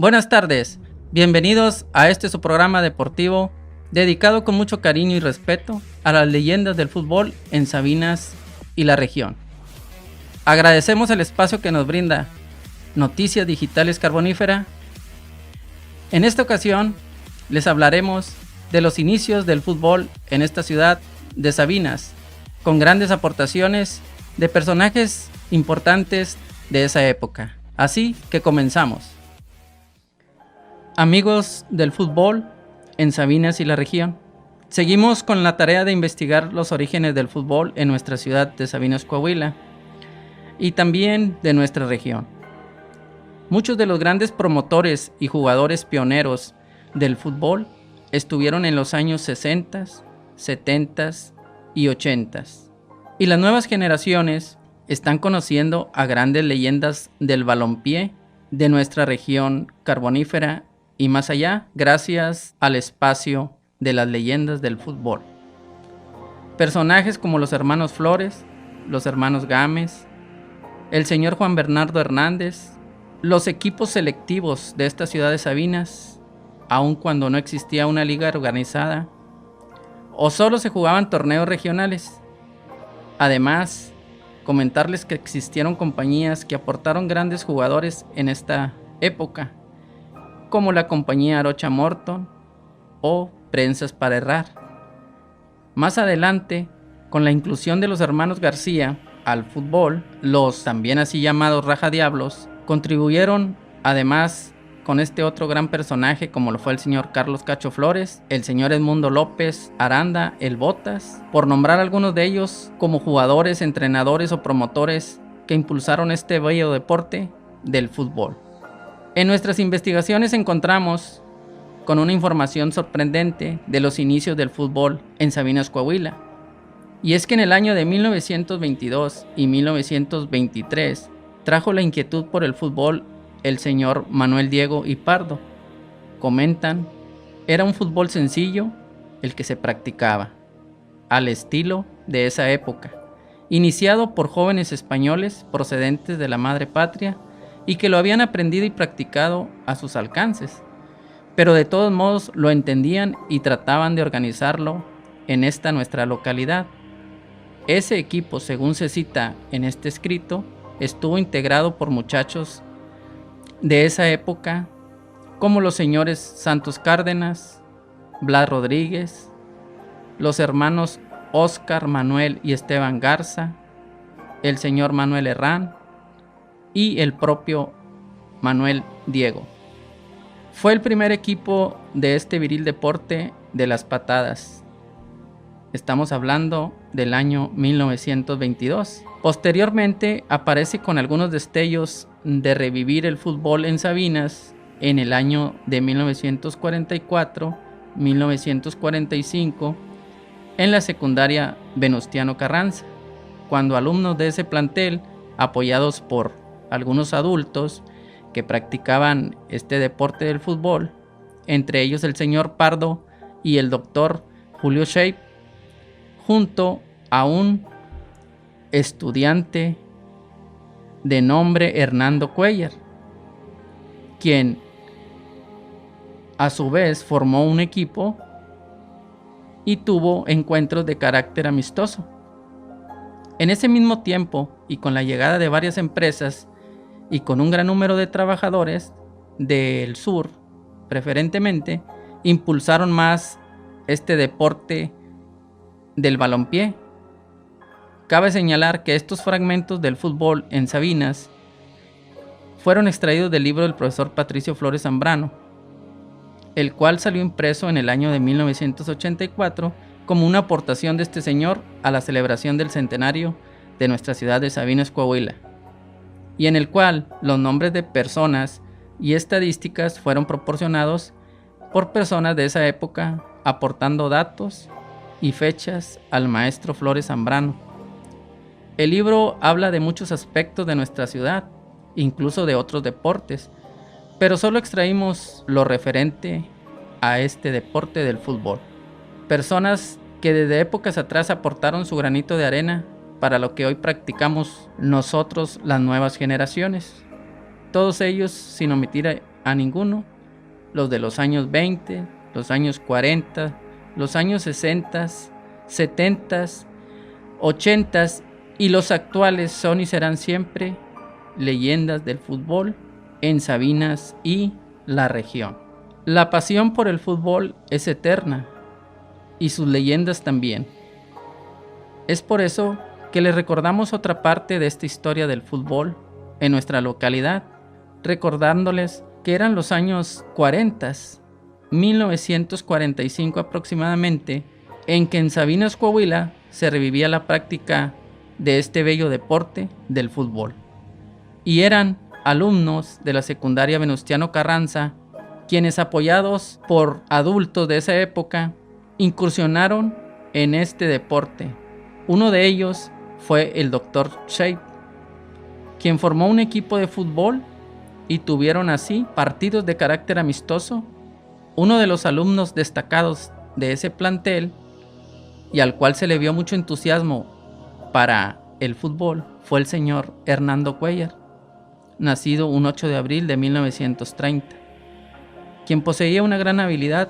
Buenas tardes, bienvenidos a su programa deportivo dedicado con mucho cariño y respeto a las leyendas del fútbol en Sabinas y la región. Agradecemos el espacio que nos brinda Noticias Digitales Carbonífera. En esta ocasión les hablaremos de los inicios del fútbol en esta ciudad de Sabinas, con grandes aportaciones de personajes importantes de esa época. Así que comenzamos. Amigos del fútbol en Sabinas y la región, seguimos con la tarea de investigar los orígenes del fútbol en nuestra ciudad de Sabinas, Coahuila, y también de nuestra región. Muchos de los grandes promotores y jugadores pioneros del fútbol estuvieron en los años 60, 70 y 80. Y las nuevas generaciones están conociendo a grandes leyendas del balompié de nuestra región carbonífera y más allá, gracias al espacio de las leyendas del fútbol. Personajes como los hermanos Flores, los hermanos Gámez, el señor Juan Bernardo Hernández, los equipos selectivos de esta ciudad de Sabinas, aun cuando no existía una liga organizada, o solo se jugaban torneos regionales. Además, comentarles que existieron compañías que aportaron grandes jugadores en esta época, como la compañía Arocha Morton o Prensas para Errar. Más adelante, con la inclusión de los hermanos García al fútbol, los también así llamados Raja Diablos contribuyeron además con este otro gran personaje como lo fue el señor Carlos Cacho Flores, el señor Edmundo López Aranda, el Botas, por nombrar algunos de ellos como jugadores, entrenadores o promotores que impulsaron este bello deporte del fútbol. En nuestras investigaciones encontramos con una información sorprendente de los inicios del fútbol en Sabinas, Coahuila. Y es que en el año de 1922 y 1923 trajo la inquietud por el fútbol el señor Manuel Diego y Pardo. Comentan, era un fútbol sencillo el que se practicaba, al estilo de esa época, iniciado por jóvenes españoles procedentes de la madre patria y que lo habían aprendido y practicado a sus alcances, pero de todos modos lo entendían y trataban de organizarlo en esta nuestra localidad. Ese equipo, según se cita en este escrito, estuvo integrado por muchachos de esa época, como los señores Santos Cárdenas, Blas Rodríguez, los hermanos Óscar, Manuel y Esteban Garza, el señor Manuel Herrán y el propio Manuel Diego. Fue el primer equipo de este viril deporte de las patadas. Estamos hablando del año 1922. Posteriormente aparece con algunos destellos de revivir el fútbol en Sabinas en el año de 1944, 1945, en la secundaria Venustiano Carranza, cuando alumnos de ese plantel, apoyados por algunos adultos que practicaban este deporte del fútbol, entre ellos el señor Pardo y el doctor Julio Shape, junto a un estudiante de nombre Hernando Cuellar, quien a su vez formó un equipo y tuvo encuentros de carácter amistoso. En ese mismo tiempo, y con la llegada de varias empresas y con un gran número de trabajadores del sur, preferentemente, impulsaron más este deporte del balompié. Cabe señalar que estos fragmentos del fútbol en Sabinas fueron extraídos del libro del profesor Patricio Flores Zambrano, el cual salió impreso en el año de 1984 como una aportación de este señor a la celebración del centenario de nuestra ciudad de Sabinas, Coahuila, y en el cual los nombres de personas y estadísticas fueron proporcionados por personas de esa época, aportando datos y fechas al maestro Flores Zambrano. El libro habla de muchos aspectos de nuestra ciudad, incluso de otros deportes, pero solo extraímos lo referente a este deporte del fútbol. Personas que desde épocas atrás aportaron su granito de arena para lo que hoy practicamos nosotros, las nuevas generaciones. Todos ellos sin omitir a ninguno. Los de los años 20, los años 40, los años 60, 70, 80 y los actuales son y serán siempre leyendas del fútbol en Sabinas y la región. La pasión por el fútbol es eterna y sus leyendas también. Es por eso que les recordamos otra parte de esta historia del fútbol en nuestra localidad, recordándoles que eran los años 40, 1945 aproximadamente, en que en Sabinas, Coahuila, se revivía la práctica de este bello deporte del fútbol. Y eran alumnos de la secundaria Venustiano Carranza quienes, apoyados por adultos de esa época, incursionaron en este deporte. Uno de ellos fue el Dr. Shape, quien formó un equipo de fútbol y tuvieron así partidos de carácter amistoso. Uno de los alumnos destacados de ese plantel y al cual se le vio mucho entusiasmo para el fútbol fue el señor Hernando Cuellar, nacido un 8 de abril de 1930, quien poseía una gran habilidad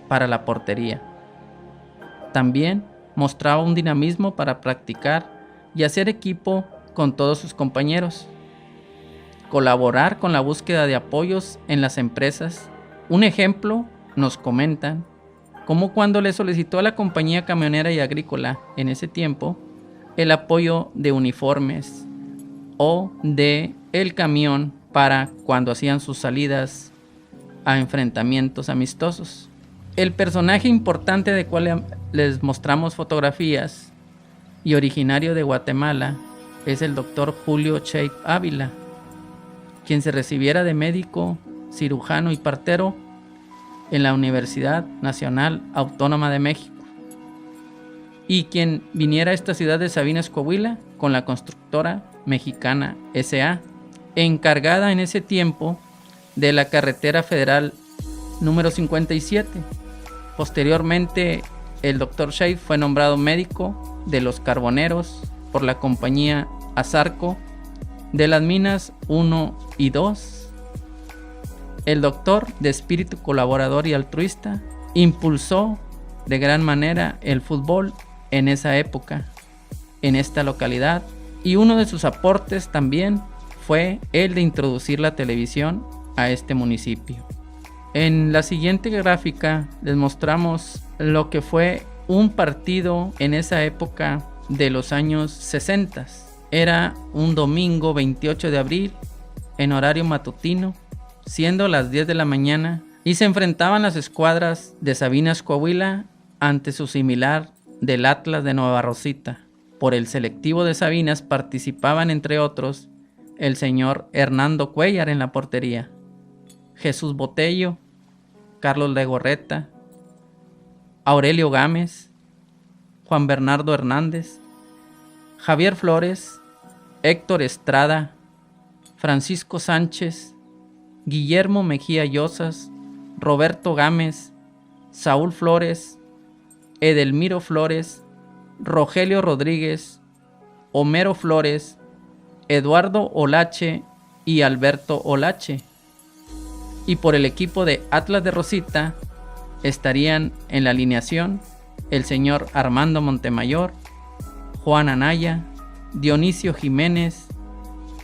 para la portería. También mostraba un dinamismo para practicar y hacer equipo con todos sus compañeros, colaborar con la búsqueda de apoyos en las empresas. Un ejemplo, nos comentan, como cuando le solicitó a la compañía camionera y agrícola en ese tiempo el apoyo de uniformes o de el camión para cuando hacían sus salidas a enfrentamientos amistosos. El personaje importante de cual les mostramos fotografías y originario de Guatemala es el doctor Julio Shape Ávila, quien se recibiera de médico, cirujano y partero en la Universidad Nacional Autónoma de México, y quien viniera a esta ciudad de Sabinas, Coahuila, con la constructora mexicana S.A., encargada en ese tiempo de la carretera federal número 57. Posteriormente, el Dr. Shape fue nombrado médico de los carboneros por la compañía Azarco de las minas 1 y 2. El doctor, de espíritu colaborador y altruista, impulsó de gran manera el fútbol en esa época, en esta localidad, y uno de sus aportes también fue el de introducir la televisión a este municipio. En la siguiente gráfica les mostramos lo que fue un partido en esa época de los años 60. Era un domingo 28 de abril en horario matutino, siendo las 10 de la mañana, y se enfrentaban las escuadras de Sabinas, Coahuila ante su similar del Atlas de Nueva Rosita. Por el selectivo de Sabinas participaban, entre otros, el señor Hernando Cuellar en la portería, Jesús Botello, Carlos Legorreta, Aurelio Gámez, Juan Bernardo Hernández, Javier Flores, Héctor Estrada, Francisco Sánchez, Guillermo Mejía Llosas, Roberto Gámez, Saúl Flores, Edelmiro Flores, Rogelio Rodríguez, Homero Flores, Eduardo Olache y Alberto Olache. Y por el equipo de Atlas de Rosita estarían en la alineación el señor Armando Montemayor, Juan Anaya, Dionisio Jiménez,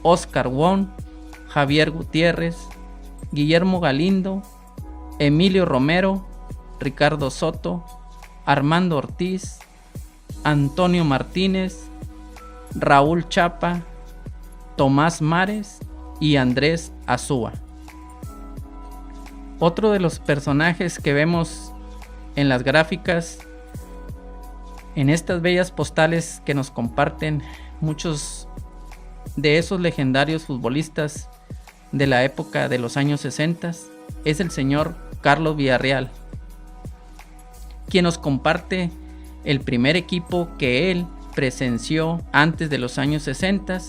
Oscar Wong, Javier Gutiérrez, Guillermo Galindo, Emilio Romero, Ricardo Soto, Armando Ortiz, Antonio Martínez, Raúl Chapa, Tomás Mares y Andrés Azúa. Otro de los personajes que vemos en las gráficas, en estas bellas postales que nos comparten muchos de esos legendarios futbolistas de la época de los años 60, es el señor Carlos Villarreal, quien nos comparte el primer equipo que él presenció antes de los años 60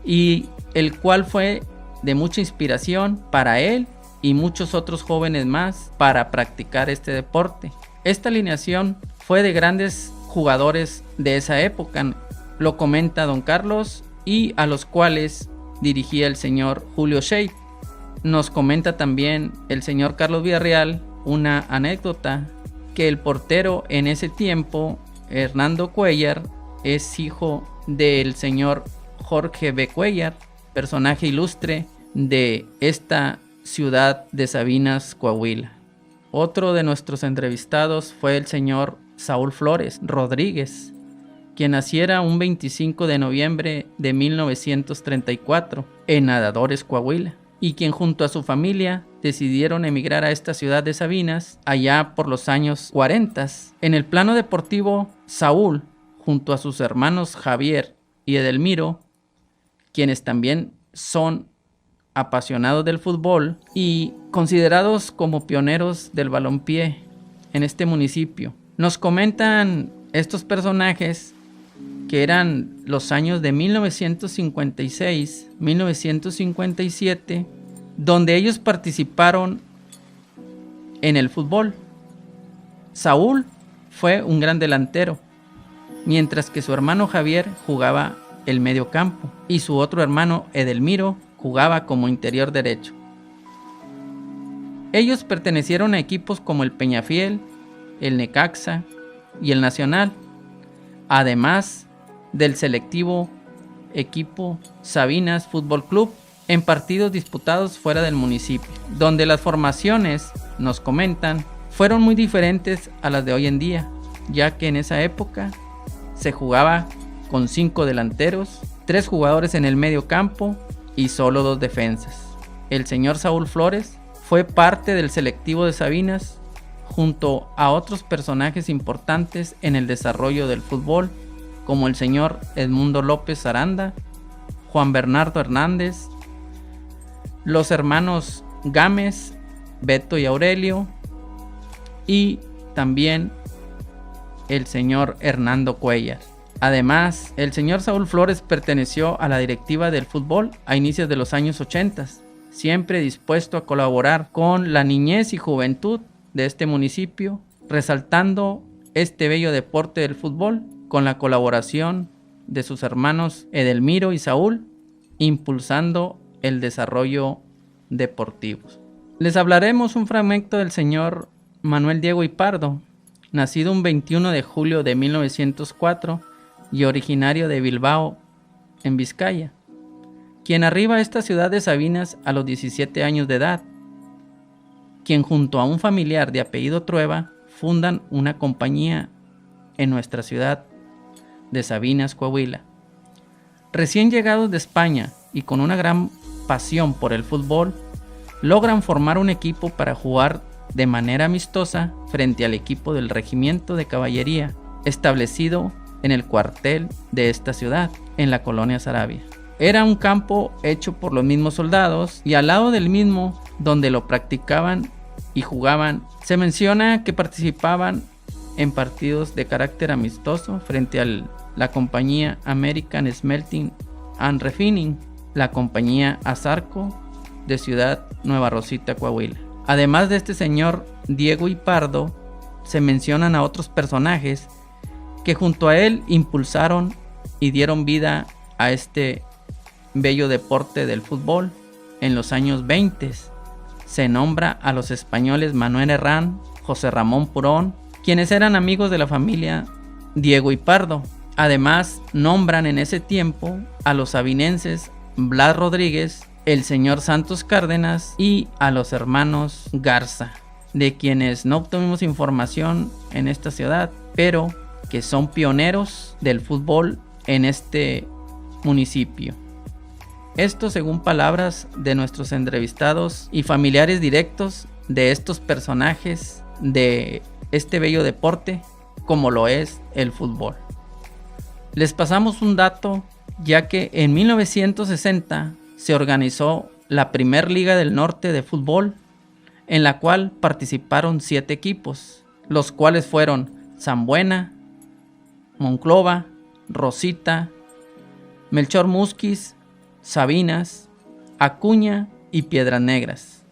y el cual fue de mucha inspiración para él y muchos otros jóvenes más para practicar este deporte. Esta alineación fue de grandes jugadores de esa época, lo comenta don Carlos, y a los cuales dirigía el señor Julio Shape. nos comenta también el señor Carlos Villarreal una anécdota, que el portero en ese tiempo, Hernando Cuellar, es hijo del señor Jorge B. Cuellar, personaje ilustre de esta ciudad de Sabinas, Coahuila. Otro de nuestros entrevistados fue el señor Saúl Flores Rodríguez, quien naciera un 25 de noviembre de 1934 en Nadadores, Coahuila, y quien junto a su familia decidieron emigrar a esta ciudad de Sabinas allá por los años 40. En el plano deportivo, Saúl, junto a sus hermanos Javier y Edelmiro, quienes también son apasionados del fútbol y considerados como pioneros del balompié en este municipio, nos comentan estos personajes que eran los años de 1956, 1957, donde ellos participaron en el fútbol. Saúl fue un gran delantero, mientras que su hermano Javier jugaba el medio campo y su otro hermano Edelmiro jugaba como interior derecho. Ellos pertenecieron a equipos como el Peñafiel, el Necaxa y el Nacional, además del selectivo equipo Sabinas Fútbol Club, en partidos disputados fuera del municipio, donde las formaciones, nos comentan, fueron muy diferentes a las de hoy en día, ya que en esa época se jugaba con 5 delanteros, 3 jugadores en el medio campo y solo 2 defensas. El señor Saúl Flores fue parte del selectivo de Sabinas junto a otros personajes importantes en el desarrollo del fútbol, como el señor Edmundo López Aranda, Juan Bernardo Hernández, los hermanos Gámez, Beto y Aurelio, y también el señor Hernando Cuellar. Además, el señor Saúl Flores perteneció a la directiva del fútbol a inicios de los años 80, siempre dispuesto a colaborar con la niñez y juventud de este municipio, resaltando este bello deporte del fútbol con la colaboración de sus hermanos Edelmiro y Saúl, impulsando el desarrollo deportivo. Les hablaremos un fragmento del señor Manuel Diego Ipardo, nacido un 21 de julio de 1904 y originario de Bilbao, en Vizcaya, quien arriba a esta ciudad de Sabinas a los 17 años de edad, quien junto a un familiar de apellido Trueba fundan una compañía en nuestra ciudad de Sabinas, Coahuila. Recién llegados de España y con una gran pasión por el fútbol, logran formar un equipo para jugar de manera amistosa frente al equipo del Regimiento de Caballería, establecido en el cuartel de esta ciudad, en la colonia Saravia. Era un campo hecho por los mismos soldados y al lado del mismo, donde lo practicaban y jugaban, se menciona que participaban en partidos de carácter amistoso frente a la compañía American Smelting and Refining, la compañía Azarco de Ciudad Nueva Rosita, Coahuila. Además de este señor Diego Ipardo, se mencionan a otros personajes que junto a él impulsaron y dieron vida a este bello deporte del fútbol. En los años 20 se nombra a los españoles Manuel Herrán, José Ramón Purón, quienes eran amigos de la familia Diego Ipardo. Además, nombran en ese tiempo a los sabinenses Blas Rodríguez, el señor Santos Cárdenas y a los hermanos Garza, de quienes no obtuvimos información en esta ciudad, pero que son pioneros del fútbol en este municipio. Esto según palabras de nuestros entrevistados y familiares directos de estos personajes de este bello deporte como lo es el fútbol. Les pasamos un dato, ya que en 1960 se organizó la Primer Liga del Norte de Fútbol, en la cual participaron 7 equipos, los cuales fueron Zambuena, Monclova, Rosita, Melchor Musquis, Sabinas, Acuña y Piedras Negras.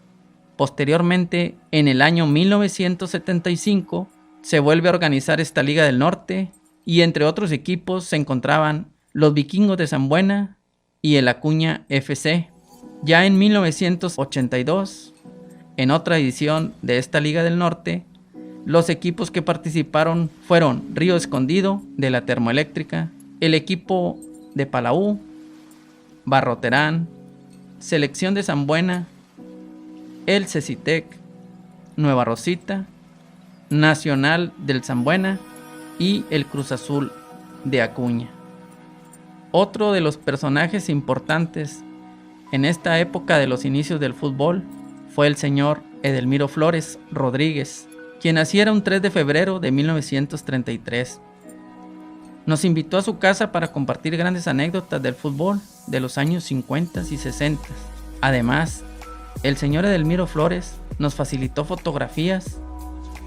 Posteriormente, en el año 1975, se vuelve a organizar esta Liga del Norte y entre otros equipos se encontraban los Vikingos de Zambuena y el Acuña FC. Ya en 1982, en otra edición de esta Liga del Norte, los equipos que participaron fueron Río Escondido de la Termoeléctrica, el equipo de Palau, Barroterán, Selección de San Buena, el Cecitec, Nueva Rosita, Nacional del San Buena y el Cruz Azul de Acuña. Otro de los personajes importantes en esta época de los inicios del fútbol fue el señor Edelmiro Flores Rodríguez, quien naciera un 3 de febrero de 1933. Nos invitó a su casa para compartir grandes anécdotas del fútbol de los años 50 y 60. Además, el señor Edelmiro Flores nos facilitó fotografías,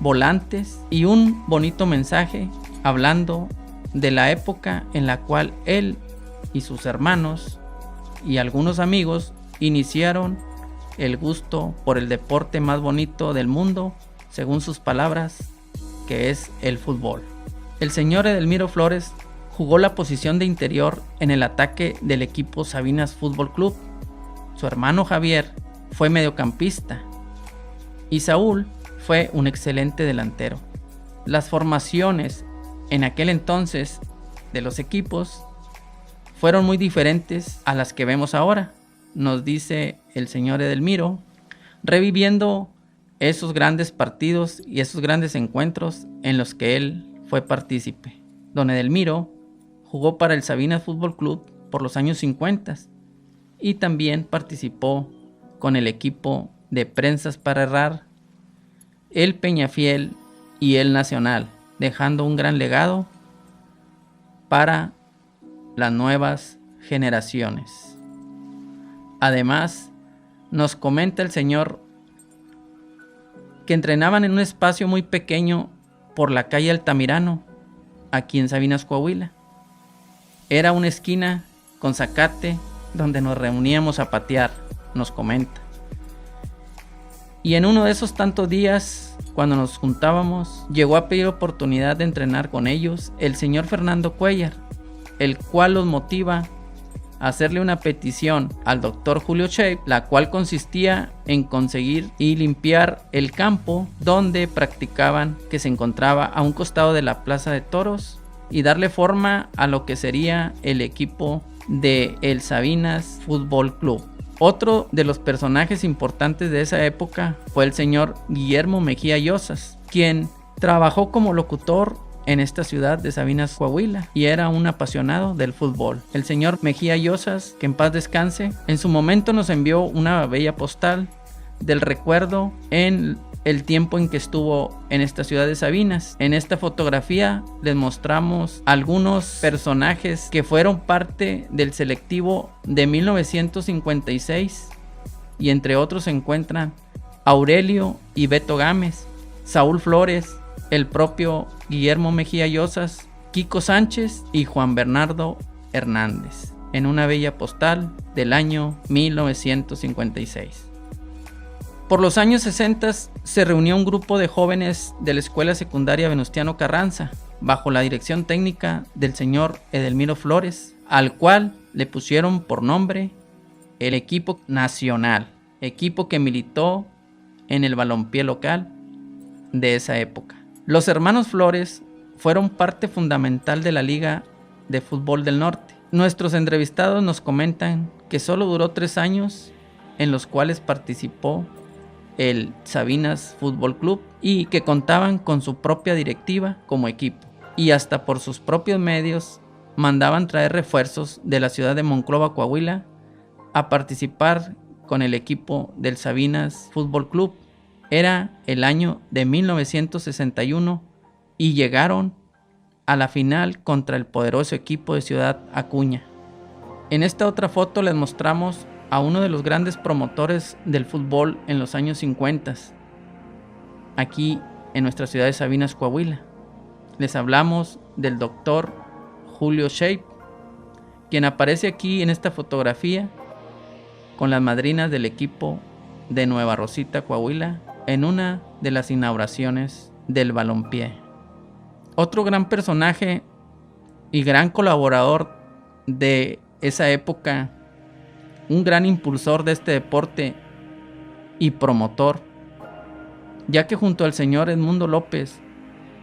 volantes y un bonito mensaje hablando de la época en la cual él y sus hermanos y algunos amigos iniciaron el gusto por el deporte más bonito del mundo, según sus palabras, que es el fútbol. El señor Edelmiro Flores jugó la posición de interior en el ataque del equipo Sabinas Fútbol Club. Su hermano Javier fue mediocampista y Saúl fue un excelente delantero. Las formaciones en aquel entonces de los equipos fueron muy diferentes a las que vemos ahora, nos dice el señor Edelmiro, reviviendo esos grandes partidos y esos grandes encuentros en los que él fue partícipe. Don Edelmiro jugó para el Sabinas Fútbol Club por los años 50 y también participó con el equipo de Prensas para Errar, el Peñafiel y el Nacional, dejando un gran legado para las nuevas generaciones. Además, nos comenta el señor que entrenaban en un espacio muy pequeño por la calle Altamirano, aquí en Sabinas, Coahuila. Era una esquina con zacate donde nos reuníamos a patear, nos comenta. Y en uno de esos tantos días, cuando nos juntábamos, llegó a pedir oportunidad de entrenar con ellos el señor Fernando Cuellar, el cual los motiva a hacerle una petición al doctor Julio Shape, la cual consistía en conseguir y limpiar el campo donde practicaban, que se encontraba a un costado de la Plaza de Toros, y darle forma a lo que sería el equipo de el Sabinas Fútbol Club. Otro de los personajes importantes de esa época fue el señor Guillermo Mejía Llosas, quien trabajó como locutor en esta ciudad de Sabinas, Coahuila, y era un apasionado del fútbol. El señor Mejía Llosas, que en paz descanse, en su momento nos envió una bella postal del recuerdo en el tiempo en que estuvo en esta ciudad de Sabinas. En esta fotografía les mostramos algunos personajes que fueron parte del selectivo de 1956, y entre otros se encuentran Aurelio y Beto Gámez, Saúl Flores, el propio Guillermo Mejía Llosas, Kiko Sánchez y Juan Bernardo Hernández, en una bella postal del año 1956. Por los años 60 se reunió un grupo de jóvenes de la Escuela Secundaria Venustiano Carranza, bajo la dirección técnica del señor Edelmiro Flores, al cual le pusieron por nombre el equipo nacional, equipo que militó en el balompié local de esa época. Los hermanos Flores fueron parte fundamental de la Liga de Fútbol del Norte. Nuestros entrevistados nos comentan que solo duró 3 años, en los cuales participó el Sabinas Fútbol Club, y que contaban con su propia directiva como equipo, y hasta por sus propios medios mandaban traer refuerzos de la ciudad de Monclova, Coahuila, a participar con el equipo del Sabinas Fútbol Club. Era el año de 1961 y llegaron a la final contra el poderoso equipo de Ciudad Acuña. En esta otra foto les mostramos a uno de los grandes promotores del fútbol en los años 50, aquí en nuestra ciudad de Sabinas, Coahuila. Les hablamos del doctor Julio Shape, quien aparece aquí en esta fotografía con las madrinas del equipo de Nueva Rosita, Coahuila, en una de las inauguraciones del balompié. Otro gran personaje y gran colaborador de esa época un gran impulsor de este deporte y promotor, ya que junto al señor Edmundo López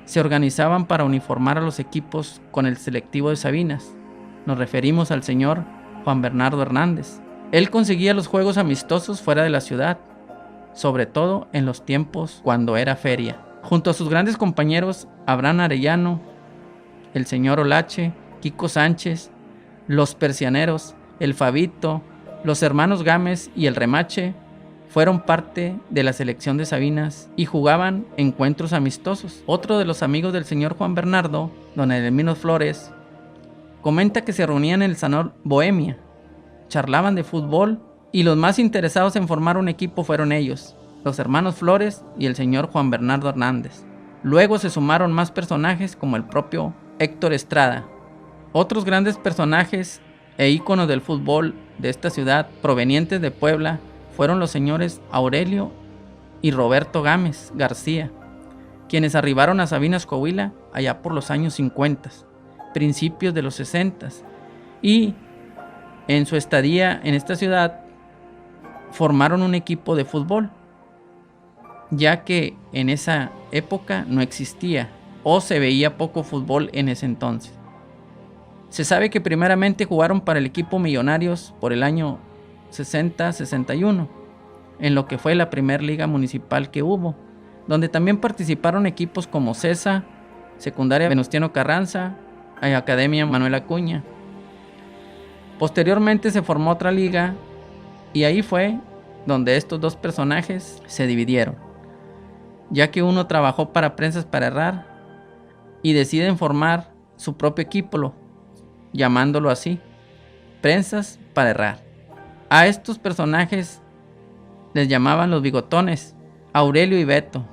se organizaban para uniformar a los equipos con el selectivo de Sabinas. Nos referimos al señor Juan Bernardo Hernández. Él conseguía los juegos amistosos fuera de la ciudad, sobre todo en los tiempos cuando era feria. Junto a sus grandes compañeros Abraham Arellano, el señor Olache, Kiko Sánchez, los Persianeros, el Fabito, los hermanos Gámez y el Remache, fueron parte de la selección de Sabinas y jugaban encuentros amistosos. Otro de los amigos del señor Juan Bernardo, don Edelmiro Flores, comenta que se reunían en el Salón Bohemia, charlaban de fútbol y los más interesados en formar un equipo fueron ellos, los hermanos Flores y el señor Juan Bernardo Hernández. Luego se sumaron más personajes como el propio Héctor Estrada. Otros grandes personajes e íconos del fútbol de esta ciudad provenientes de Puebla fueron los señores Aurelio y Roberto Gámez García, quienes arribaron a Sabinas, Coahuila, allá por los años 50, principios de los 60, y en su estadía en esta ciudad formaron un equipo de fútbol, ya que en esa época no existía o se veía poco fútbol en ese entonces. Se sabe que primeramente jugaron para el equipo Millonarios por el año 60-61, en lo que fue la primera liga municipal que hubo, donde también participaron equipos como CESA, Secundaria Venustiano Carranza y Academia Manuel Acuña. Posteriormente se formó otra liga y ahí fue donde estos dos personajes se dividieron, ya que uno trabajó para Prensas para Errar y deciden formar su propio equipo, llamándolo así, Prensas para Errar. A estos personajes les llamaban los bigotones, Aurelio y Beto.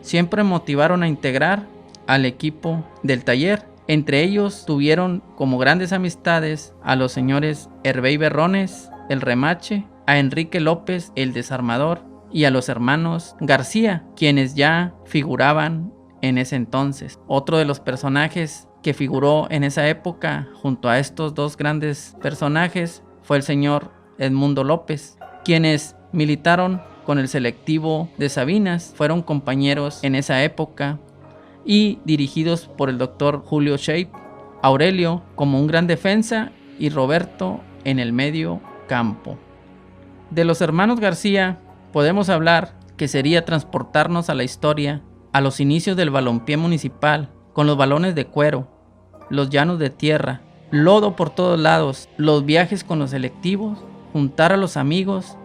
Siempre motivaron a integrar al equipo del taller. Entre ellos tuvieron como grandes amistades a los señores Hervey Berrones, el Remache, a Enrique López, el Desarmador, y a los hermanos García, quienes ya figuraban en ese entonces. Otro de los personajes que figuró en esa época junto a estos dos grandes personajes fue el señor Edmundo López, quienes militaron con el selectivo de Sabinas, fueron compañeros en esa época y dirigidos por el doctor Julio Shape. Aurelio como un gran defensa y Roberto en el medio campo. De los hermanos García podemos hablar que sería transportarnos a la historia, a los inicios del balompié municipal, con los balones de cuero, los llanos de tierra, lodo por todos lados, los viajes con los selectivos, juntar a los amigos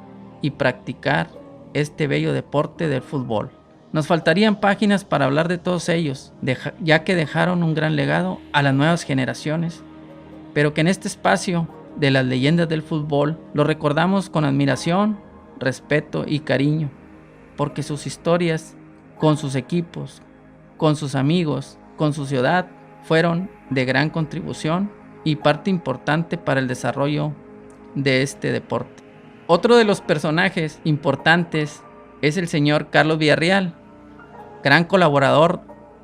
y practicar este bello deporte del fútbol. Nos faltarían páginas para hablar de todos ellos, ya que dejaron un gran legado a las nuevas generaciones, pero que en este espacio de las leyendas del fútbol lo recordamos con admiración, respeto y cariño, porque sus historias con sus equipos, con sus amigos, con su ciudad, fueron de gran contribución y parte importante para el desarrollo de este deporte. Otro de los personajes importantes es el señor Carlos Villarreal, gran colaborador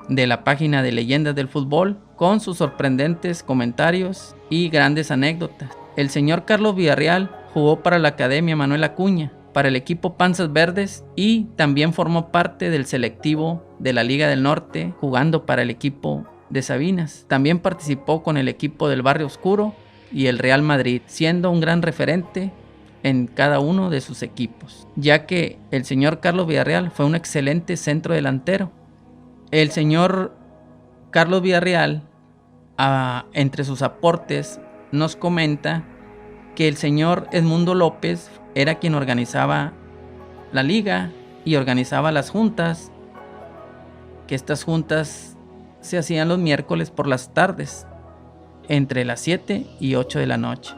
de la página de Leyendas del Fútbol, con sus sorprendentes comentarios y grandes anécdotas. El señor Carlos Villarreal jugó para la Academia Manuel Acuña, para el equipo Panzas Verdes y también formó parte del selectivo de la Liga del Norte, jugando para el equipo de Sabinas. También participó con el equipo del Barrio Oscuro y el Real Madrid, siendo un gran referente en cada uno de sus equipos, ya que el señor Carlos Villarreal fue un excelente centro delantero. El señor Carlos Villarreal, entre sus aportes, nos comenta que el señor Edmundo López era quien organizaba la liga y organizaba las juntas, que estas juntas se hacían los miércoles por las tardes, entre las 7 y 8 de la noche.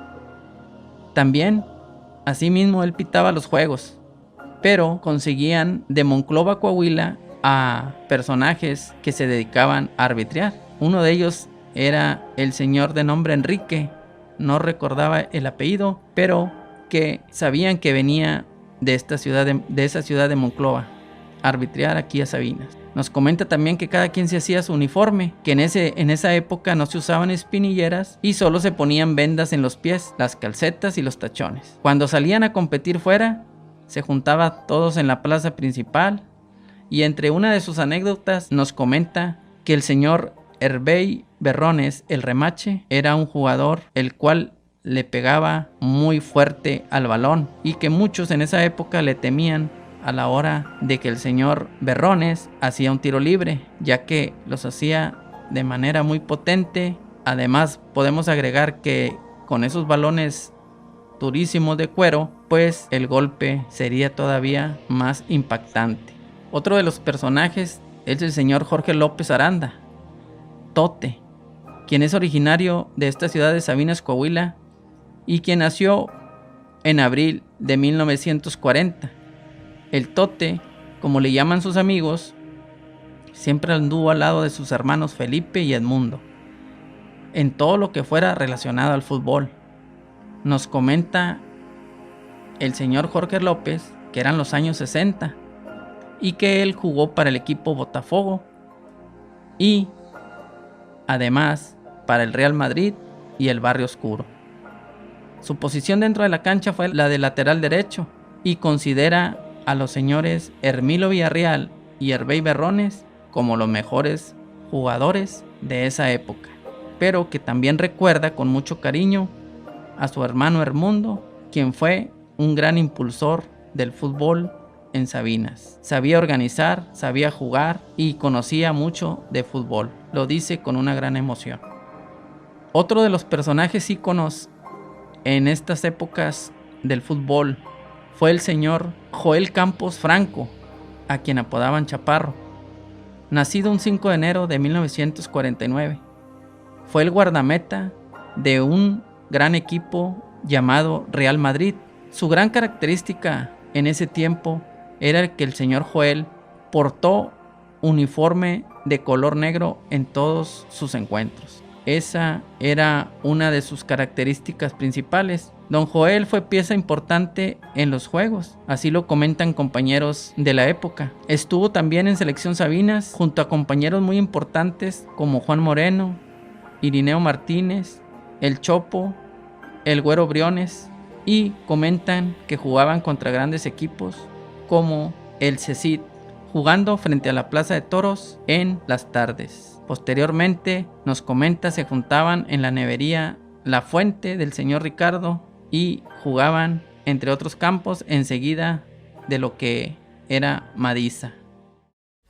También, asimismo, él pitaba los juegos, pero conseguían de Monclova, Coahuila, a personajes que se dedicaban a arbitrar. Uno de ellos era el señor de nombre Enrique, no recordaba el apellido, pero que sabían que venía de esta ciudad de esa ciudad de Monclova. arbitrar aquí a Sabinas. Nos comenta también que cada quien se hacía su uniforme, que en esa época no se usaban espinilleras y solo se ponían vendas en los pies, las calcetas y los tachones. Cuando salían a competir fuera, se juntaban todos en la plaza principal y entre una de sus anécdotas nos comenta que el señor Hervey Berrones, el remache, era un jugador el cual le pegaba muy fuerte al balón y que muchos en esa época le temían a la hora de que el señor Berrones hacía un tiro libre, ya que los hacía de manera muy potente. Además, podemos agregar que con esos balones durísimos de cuero, pues el golpe sería todavía más impactante. Otro de los personajes es el señor Jorge López Aranda, Tote, quien es originario de esta ciudad de Sabinas, Coahuila, y quien nació en abril de 1940. El Tote, como le llaman sus amigos, siempre anduvo al lado de sus hermanos Felipe y Edmundo, en todo lo que fuera relacionado al fútbol. Nos comenta el señor Jorge López que eran los años 60 y que él jugó para el equipo Botafogo y además para el Real Madrid y el Barrio Oscuro. Su posición dentro de la cancha fue la de lateral derecho y considera a los señores Hermilo Villarreal y Hervey Berrones como los mejores jugadores de esa época, pero que también recuerda con mucho cariño a su hermano Hermundo, quien fue un gran impulsor del fútbol en Sabinas. Sabía organizar, sabía jugar y conocía mucho de fútbol. Lo dice con una gran emoción. Otro de los personajes íconos en estas épocas del fútbol fue el señor Joel Campos Franco, a quien apodaban Chaparro. Nacido un 5 de enero de 1949, fue el guardameta de un gran equipo llamado Real Madrid. Su gran característica en ese tiempo era que el señor Joel portó uniforme de color negro en todos sus encuentros. Esa era una de sus características principales. Don Joel fue pieza importante en los juegos, así lo comentan compañeros de la época. Estuvo también en Selección Sabinas junto a compañeros muy importantes como Juan Moreno, Irineo Martínez, El Chopo, El Güero Briones, y comentan que jugaban contra grandes equipos como el CECIT, jugando frente a la Plaza de Toros en las tardes. Posteriormente, nos comenta, se juntaban en la nevería La Fuente del señor Ricardo y jugaban, entre otros campos, enseguida de lo que era Madiza.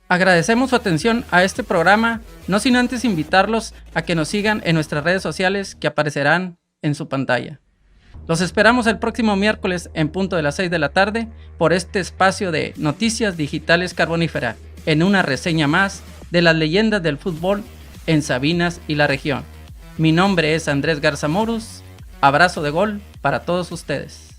Agradecemos su atención a este programa, no sin antes invitarlos a que nos sigan en nuestras redes sociales que aparecerán en su pantalla. Los esperamos el próximo miércoles en punto de las 6 de la tarde por este espacio de Noticias Digitales Carbonífera, en una reseña más de las leyendas del fútbol en Sabinas y la región. Mi nombre es Andrés Garza Morus. Abrazo de gol para todos ustedes.